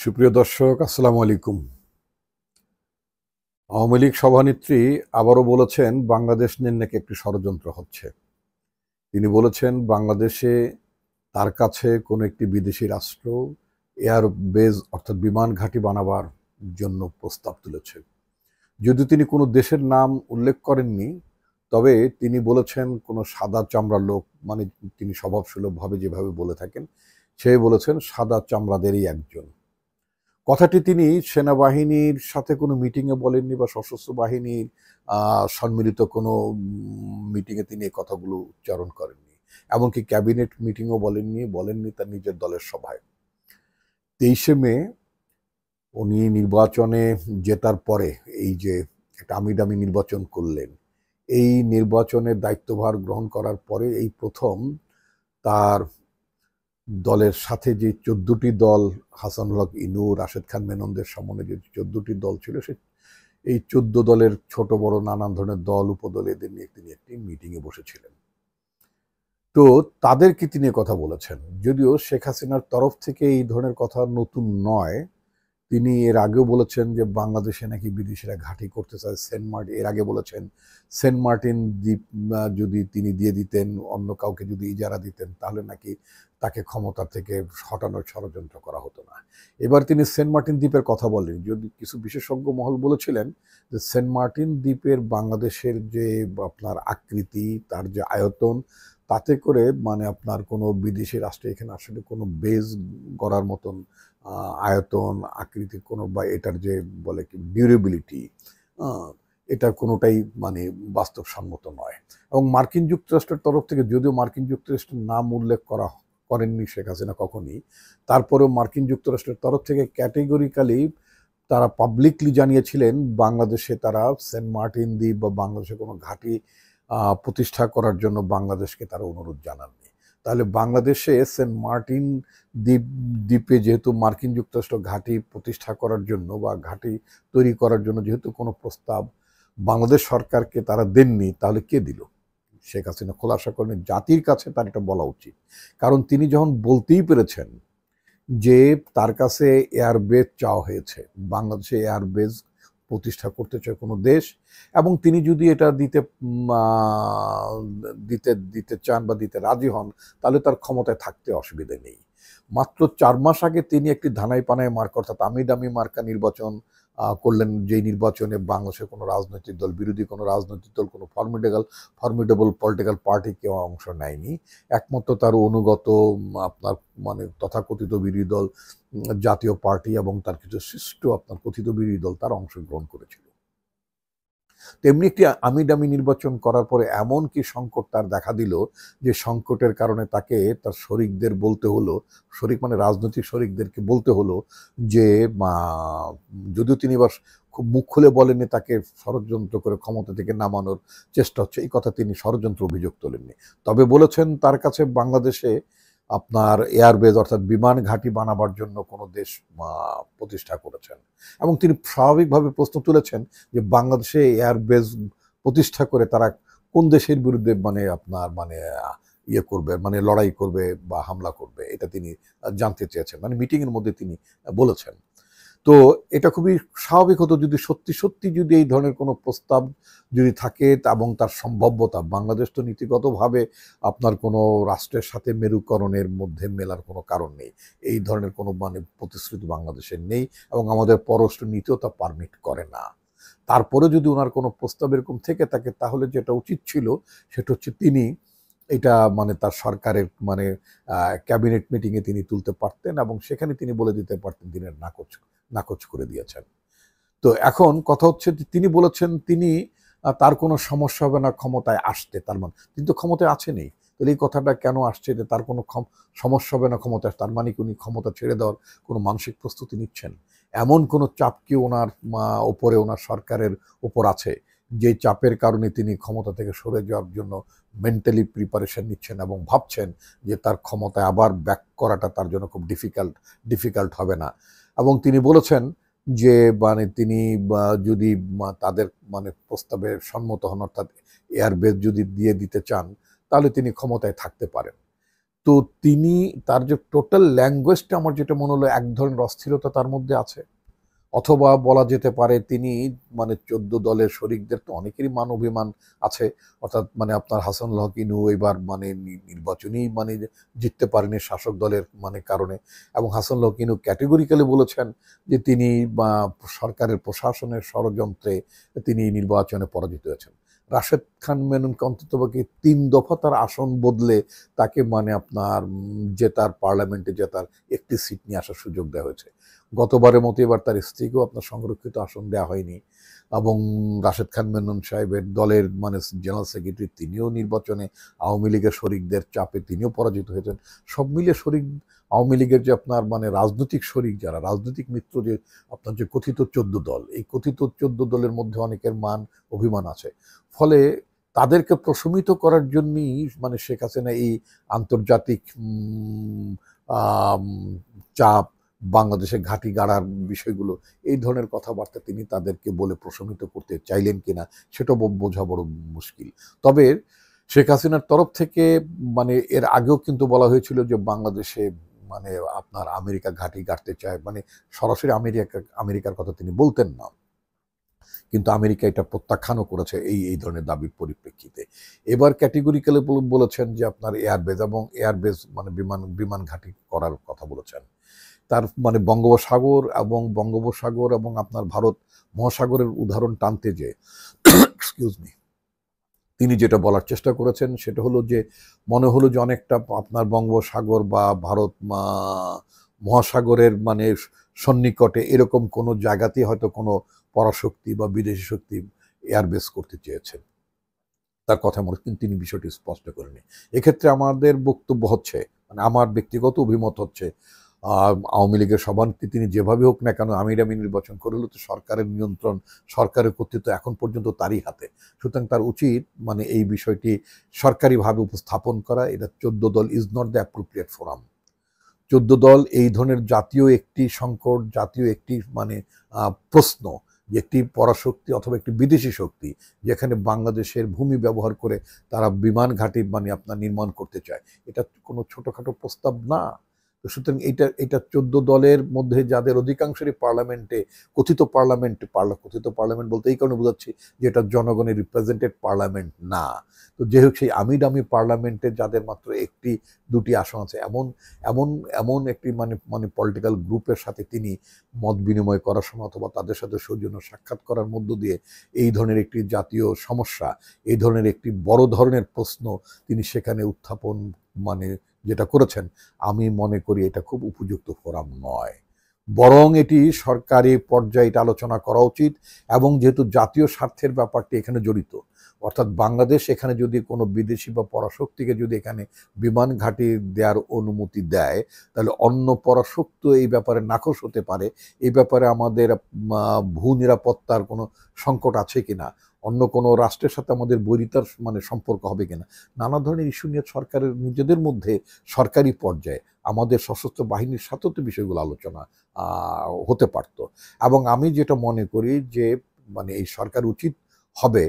সুপ্রিয় দর্শক, আসসালামু আলাইকুম। আওয়ামী লীগ সভানেত্রী আবারও বলেছেন বাংলাদেশ নিয়ে নাকি একটি ষড়যন্ত্র হচ্ছে। তিনি বলেছেন বাংলাদেশে তার কাছে কোনো একটি বিদেশি রাষ্ট্র এয়ার বেজ অর্থাৎ বিমান ঘাঁটি বানাবার জন্য প্রস্তাব তুলেছে। যদিও তিনি কোনো দেশের নাম উল্লেখ করেননি, তবে তিনি বলেছেন কোনো সাদা চামড়ার লোক, মানে তিনি স্বভাবসুলভভাবে যেভাবে বলে থাকেন, সে বলেছেন সাদা চামড়াদেরই একজন। কথাটি তিনি সেনাবাহিনীর সাথে কোনো মিটিংয়ে বলেননি বা সশস্ত্র বাহিনীর সম্মিলিত কোনো মিটিংয়ে তিনি এই কথাগুলো উচ্চারণ করেননি। এমনকি ক্যাবিনেট মিটিংও বলেননি তার নিজের দলের সভায়। 23শে মে উনি নির্বাচনে জেতার পরে এই যে একটা আমিডামি নির্বাচন করলেন, এই নির্বাচনের দায়িত্বভার গ্রহণ করার পরে এই প্রথম তার দলের সাথে যে 14টি দল, হাসানুল হক ইনু, রাশেদ খান মেননদের সমন্বয়ে যে 14টি দল ছিল, এই 14 দলের ছোট বড় নানান ধরনের দল উপদল এদের নিয়ে তিনি একটি মিটিংয়ে বসেছিলেন। তো তাদেরকে তিনি কথা বলেছেন, যদিও শেখ হাসিনার তরফ থেকে এই ধরনের কথা নতুন নয়। তিনি এর আগেও বলেছেন যে বাংলাদেশে নাকি বিদেশিরা ঘাঁটি করতে চায় সেন্ট মার্টিন। এর আগে বলেছেন সেন্ট মার্টিন দ্বীপ যদি তিনি দিয়ে দিতেন, অন্য কাউকে যদি ইজারা দিতেন, তাহলে নাকি তাকে ক্ষমতা থেকে হটানোর ষড়যন্ত্র করা হতো না। এবার তিনি সেন্ট মার্টিন দ্বীপের কথা বলেন, যদি কিছু বিশেষজ্ঞ মহল বলেছিলেন যে সেন্ট মার্টিন দ্বীপের বাংলাদেশের যে আপনার আকৃতি, তার যে আয়তন, তাতে করে মানে আপনার কোনো বিদেশি রাষ্ট্রে এখানে আসলে কোনো বেজ গড়ার মতন আয়তন, আকৃতির কোনো, বা এটার যে বলে কি ডিউরেবিলিটি, এটা কোনোটাই মানে বাস্তবসম্মত নয়। এবং মার্কিন যুক্তরাষ্ট্রের তরফ থেকে, যদিও মার্কিন যুক্তরাষ্ট্রের নাম উল্লেখ করেননি শেখ হাসিনা কখনই, তারপরেও মার্কিন যুক্তরাষ্ট্রের তরফ থেকে ক্যাটেগরিক্যালি তারা পাবলিকলি জানিয়েছিলেন বাংলাদেশে তারা সেন্ট মার্টিন দ্বীপ বা বাংলাদেশে কোনো ঘাঁটি প্রতিষ্ঠা করার জন্য বাংলাদেশকে তারা অনুরোধ জানাননি। তাহলে বাংলাদেশে সেন্ট মার্টিন দ্বীপে যেহেতু মার্কিন যুক্তরাষ্ট্র ঘাঁটি প্রতিষ্ঠা করার জন্য বা ঘাঁটি তৈরি করার জন্য যেহেতু কোনো প্রস্তাব বাংলাদেশ সরকারকে তারা দেননি, তাহলে কে দিল? শেখ হাসিনা খোলাসা করেন জাতির কাছে তার এটা বলা উচিত। কারণ তিনি যখন বলতেই পেরেছেন যে তার কাছে এয়ারবেজ চাওয়া হয়েছে, বাংলাদেশে এয়ারবেজ প্রতিষ্ঠা করতে চায় কোনো দেশ, এবং তিনি যদি এটা দিতে চান বা দিতে রাজি হন, তাহলে তার ক্ষমতায় থাকতে অসুবিধা নেই। মাত্র 4 মাস আগে তিনি একটি ধানাই পানায় মার্কা অর্থাৎ আমি দামি মার্কা নির্বাচন করলেন, যে নির্বাচনে বাংলাদেশের কোনো রাজনৈতিক দল, বিরোধী কোনো রাজনৈতিক দল, কোনো ফর্মিডেবল পলিটিক্যাল পার্টি কেউ অংশ নেয়নি। একমাত্র তার অনুগত আপনার মানে তথাকথিত বিরোধী দল জাতীয় পার্টি এবং তার কিছু সৃষ্ট আপনার কথিত বিরোধী দল তার অংশগ্রহণ করেছিল। তেমনি একটি আমিডামি নির্বাচন করার পরে এমন কি সংকট তার দেখা দিল, যে সংকটের কারণে তাকে তার শরিকদের বলতে হলো, শরিক মানে রাজনৈতিক শরিকদেরকে বলতে হলো যে যদিও তিনি এবার খুব মুখ খুলে বলেননি তাকে ষড়যন্ত্র করে ক্ষমতা থেকে নামানোর চেষ্টা হচ্ছে, এই কথা তিনি ষড়যন্ত্র অভিযোগ তোলেননি, তবে বলেছেন তার কাছে বাংলাদেশে আপনার এয়ারবেজ অর্থাৎ বিমান ঘাঁটি বানাবার জন্য কোনো দেশ প্রতিষ্ঠা করেছেন। এবং তিনি স্বাভাবিকভাবে প্রশ্ন তুলেছেন যে বাংলাদেশে এয়ারবেজ প্রতিষ্ঠা করে তারা কোন দেশের বিরুদ্ধে মানে আপনার মানে ইয়ে করবে, মানে লড়াই করবে বা হামলা করবে, এটা তিনি জানতে চেয়েছেন, মানে মিটিংয়ের মধ্যে তিনি বলেছেন। তো এটা খুবই স্বাভাবিক হতো যদি সত্যি যদি এই ধরনের কোনো প্রস্তাব যদি থাকে এবং তার সম্ভাব্যতা, বাংলাদেশ তো নীতিগতভাবে আপনার কোনো রাষ্ট্রের সাথে মেরুকরণের মধ্যে মেলার কোনো কারণ নেই, এই ধরনের কোনো মানে প্রতিশ্রুতি বাংলাদেশের নেই এবং আমাদের পররাষ্ট্র নীতিও তা পারমিট করে না। তারপরে যদি ওনার কোনো প্রস্তাব এরকম থেকে থাকে, তাহলে যেটা উচিত ছিল সেটা হচ্ছে তিনি এটা মানে তার সরকারের মানে ক্যাবিনেট মিটিংয়ে তিনি তুলতে পারতেন এবং সেখানে তিনি বলে দিতে পারতেন তিনি নাকচ করে দিয়েছেন। তো এখন কথা হচ্ছে যে তিনি বলেছেন তিনি তার কোনো সমস্যা হবে না ক্ষমতায় আসতে, তার মানে তিনি তো ক্ষমতায় আছেনই, তাহলে এই কথাটা কেন আসছে যে তার কোনো সমস্যা হবে না ক্ষমতায়, তার মানে কি উনি ক্ষমতা ছেড়ে দেওয়ার কোনো মানসিক প্রস্তুতি নিচ্ছেন? এমন কোনো চাপ কি ওনার ওপরে, ওনার সরকারের ওপর আছে যে চাপের কারণে তিনি ক্ষমতা থেকে সরে যাওয়ার জন্য মেন্টালি প্রিপারেশন নিচ্ছেন এবং ভাবছেন যে তার ক্ষমতায় আবার ব্যাক করাটা তার জন্য খুব ডিফিকাল্ট হবে না? এবং তিনি বলেছেন যে মানে তিনি যদি তাদের মানে প্রস্তাবে সম্মত হন, অর্থাৎ এয়ারবেজ যদি দিয়ে দিতে চান, তাহলে তিনি ক্ষমতায় থাকতে পারেন। তো তিনি তার যে টোটাল ল্যাঙ্গুয়েজটা আমার যেটা মনে হলো এক ধরনের অস্থিরতা তার মধ্যে আছে, অথবা বলা যেতে পারে তিনি মানে 14 দলের শরিকদের তো অনেকেরই মান অভিমান আছে, অর্থাৎ মানে আপনার হাসানুল হক ইনু এবার মানে নির্বাচনেই মানে জিততে পারেনি শাসক দলের মানে কারণে, এবং হাসানুল হক ইনু ক্যাটেগরিক্যালি বলেছেন যে তিনি সরকারের প্রশাসনের ষড়যন্ত্রে তিনি নির্বাচনে পরাজিত হয়েছেন। রাশেদ খান মেননকে অন্ততপক্ষে 3 দফা তার আসন বদলে তাকে মানে আপনার জেতার, পার্লামেন্টে জেতার একটি সিট নিয়ে আসার সুযোগ দেওয়া হয়েছে। গতবারের মতো এবার তার স্ত্রীকেও আপনার সংরক্ষিত আসন দেওয়া হয়নি, এবং রাশেদ খান মেনন সাহেবের দলের মানে জেনারেল সেক্রেটারি তিনিও নির্বাচনে আওয়ামী লীগের শরিকদের চাপে তিনিও পরাজিত হয়েছেন। সব মিলিয়ে শরিক আওয়ামী লীগের যে আপনার মানে রাজনৈতিক শরিক যারা, রাজনৈতিক মিত্র যে আপনার যে কথিত 14 দল, এই কথিত 14 দলের মধ্যে অনেকের মান অভিমান আছে। ফলে তাদেরকে প্রশমিত করার জন্যই মানে শেখ হাসিনা এই আন্তর্জাতিক চাপ, বাংলাদেশে ঘাঁটি গাড়ার বিষয়গুলো, এই ধরনের কথাবার্তা তিনি তাদেরকে বলে প্রশমিত করতে চাইলেন কিনা সেটা বোঝা বড় মুশকিল। তবে শেখ হাসিনার তরফ থেকে মানে এর আগেও কিন্তু বলা হয়েছিল যে বাংলাদেশে মানে আপনার আমেরিকা ঘাঁটি গাড়তে চায়, মানে সরাসরি আমেরিকার কথা তিনি বলতেন না, কিন্তু আমেরিকা এটা প্রত্যাখ্যানও করেছে এই ধরনের দাবির পরিপ্রেক্ষিতে। এবার ক্যাটেগরিক্যালি বলেছেন যে আপনার এয়ারবেজ এবং এয়ারবেজ মানে বিমান ঘাঁটি করার কথা বলেছেন। তার মানে বঙ্গোপসাগর এবং আপনার ভারত মহাসাগরের উদাহরণ টানতে যে এক্সকিউজ মি, তিনি যেটা বলার চেষ্টা করেছেন সেটা হলো যে মনে হলো যে অনেকটা আপনার বঙ্গোপসাগর বা ভারত মহাসাগরের মানে সন্নিকটে এরকম কোনো জায়গাতেই হয়তো কোনো পরাশক্তি বা বিদেশি শক্তি এয়ারবেস করতে চেয়েছেন। তার কথা মনে, কিন্তু তিনি বিষয়টি স্পষ্ট করেনি। এক্ষেত্রে আমাদের বক্তব্য হচ্ছে, মানে আমার ব্যক্তিগত অভিমত হচ্ছে, আওয়ামী লীগের সভানেত্রী তিনি যেভাবে হোক না কেন আমির নির্বাচন করে হলো তো সরকারের নিয়ন্ত্রণ, সরকারের কর্তৃত্ব এখন পর্যন্ত তারই হাতে। সুতরাং তার উচিত মানে এই বিষয়টি সরকারিভাবে উপস্থাপন করা। এটা 14 দল is not the appropriate forum. 14 দল এই ধরনের জাতীয় একটি সংকট, জাতীয় একটি মানে প্রশ্ন, একটি পরাশক্তি অথবা একটি বিদেশি শক্তি যেখানে বাংলাদেশের ভূমি ব্যবহার করে তারা বিমান ঘাঁটি মানে আপনার নির্মাণ করতে চায়, এটা কোনো ছোটোখাটো প্রস্তাব না। তো সুতরাং এটা 14 দলের মধ্যে যাদের অধিকাংশেরই কথিত পার্লামেন্ট বলতে এই কারণে বোঝাচ্ছি যে এটা জনগণের রিপ্রেজেন্টেড পার্লামেন্ট না। তো যে হোক সেই আমিডামি পার্লামেন্টে যাদের মাত্র একটি দুটি আসন আছে, এমন এমন এমন একটি মানে পলিটিক্যাল গ্রুপের সাথে তিনি মত বিনিময় করার সময় অথবা তাদের সাথে সৌজন্য সাক্ষাৎ করার মধ্য দিয়ে এই ধরনের একটি জাতীয় সমস্যা, এই ধরনের একটি বড় ধরনের প্রশ্ন তিনি সেখানে উত্থাপন মানে যেটা করেছেন, আমি মনে করি এটা খুব উপযুক্ত ফোরাম নয়। বরং এটি সরকারি পর্যায়ে এটা আলোচনা করা উচিত, এবং যেহেতু জাতীয় স্বার্থের ব্যাপারটি এখানে জড়িত, অর্থাৎ বাংলাদেশ এখানে যদি কোনো বিদেশি বা পরাশক্তিকে যদি এখানে বিমান ঘাঁটি দেওয়ার অনুমতি দেয়, তাহলে অন্য পরাশক্তি এই ব্যাপারে নাকশ হতে পারে। এই ব্যাপারে আমাদের ভূ নিরাপত্তার কোনো সংকট আছে কিনা, অন্য কোনো রাষ্ট্রের সাথে আমাদের বৈরিতার মানে সম্পর্ক হবে কিনা, নানা ধরনের ইস্যু নিয়ে সরকারের নিজেদের মধ্যে সরকারি পর্যায়ে আমাদের সশস্ত্র বাহিনীর সাথেও তো বিষয়গুলো আলোচনা হতে পারত। এবং আমি যেটা মনে করি যে মানে এই সরকার উচিত হবে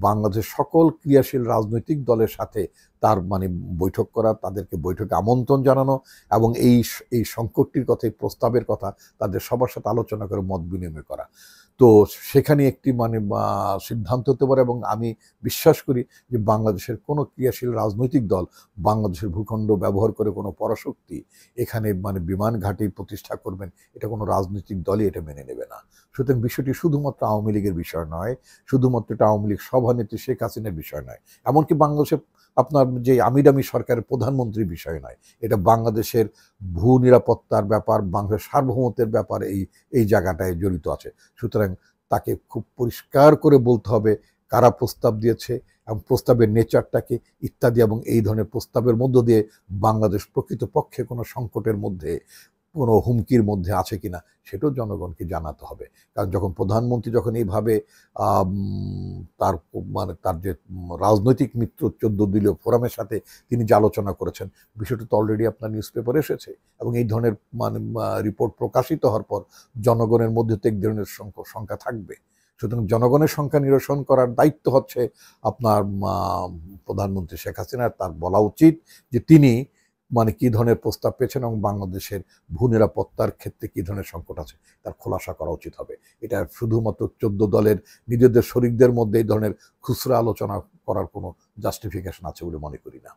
বাংলাদেশের সকল ক্রিয়াশীল রাজনৈতিক দলের সাথে তার মানে বৈঠক করা, তাদেরকে বৈঠকে আমন্ত্রণ জানানো, এবং এই সংকটটির কথা, এই প্রস্তাবের কথা তাদের সবার সাথে আলোচনা করে মত বিনিময় করা। তো সেখানে একটি মানে সিদ্ধান্ত হতে পারে, এবং আমি বিশ্বাস করি যে বাংলাদেশের কোনো ক্রিয়াশীল রাজনৈতিক দল বাংলাদেশের ভূখণ্ড ব্যবহার করে কোনো পরাশক্তি এখানে মানে বিমান ঘাঁটি প্রতিষ্ঠা করবেন, এটা কোনো রাজনৈতিক দলই এটা মেনে নেবে না। সুতরাং বিষয়টি শুধুমাত্র আওয়ামী লীগের বিষয় নয়, শুধুমাত্র এটা আওয়ামী লীগ সভানেত্রী শেখ হাসিনার বিষয় নয়, এমনকি বাংলাদেশের আপনার যে আমিডামি সরকারের প্রধানমন্ত্রীর বিষয় নয়, এটা বাংলাদেশের ভূ নিরাপত্তার ব্যাপার, বাংলাদেশের সার্বভৌমত্বের ব্যাপার এই জায়গাটায় জড়িত আছে। সুতরাং তাকে খুব পরিষ্কার করে বলতে হবে কারা প্রস্তাব দিয়েছে এবং প্রস্তাবের নেচারটাকে ইত্যাদি, এবং এই ধরনের প্রস্তাবের মধ্য দিয়ে বাংলাদেশ প্রকৃতপক্ষে কোনো সংকটের মধ্যে, কোনো হুমকির মধ্যে আছে কিনা সেটাও জনগণকে জানাতে হবে। কারণ যখন প্রধানমন্ত্রী যখন এইভাবে তার মানে তার যে রাজনৈতিক মিত্র 14 দলীয় ফোরামের সাথে তিনি যে আলোচনা করেছেন, বিষয়টা তো অলরেডি আপনার নিউজ পেপারে এসেছে, এবং এই ধরনের মানে রিপোর্ট প্রকাশিত হওয়ার পর জনগণের মধ্যে তো এক ধরনের সংখ্যা থাকবে। সুতরাং জনগণের সংখ্যা নিরসন করার দায়িত্ব হচ্ছে আপনার প্রধানমন্ত্রী শেখ হাসিনার। তার বলা উচিত যে তিনি মানে কি ধরনের প্রস্তাব পেয়েছেন এবং বাংলাদেশের ভূ নিরাপত্তার ক্ষেত্রে কি ধরনের সংকট আছে তার খোলাসা করা উচিত হবে। এটা শুধুমাত্র 14 দলের নিজেদের শরিকদের মধ্যে এই ধরনের খুচরা আলোচনা করার কোনো জাস্টিফিকেশন আছে বলে মনে করি না।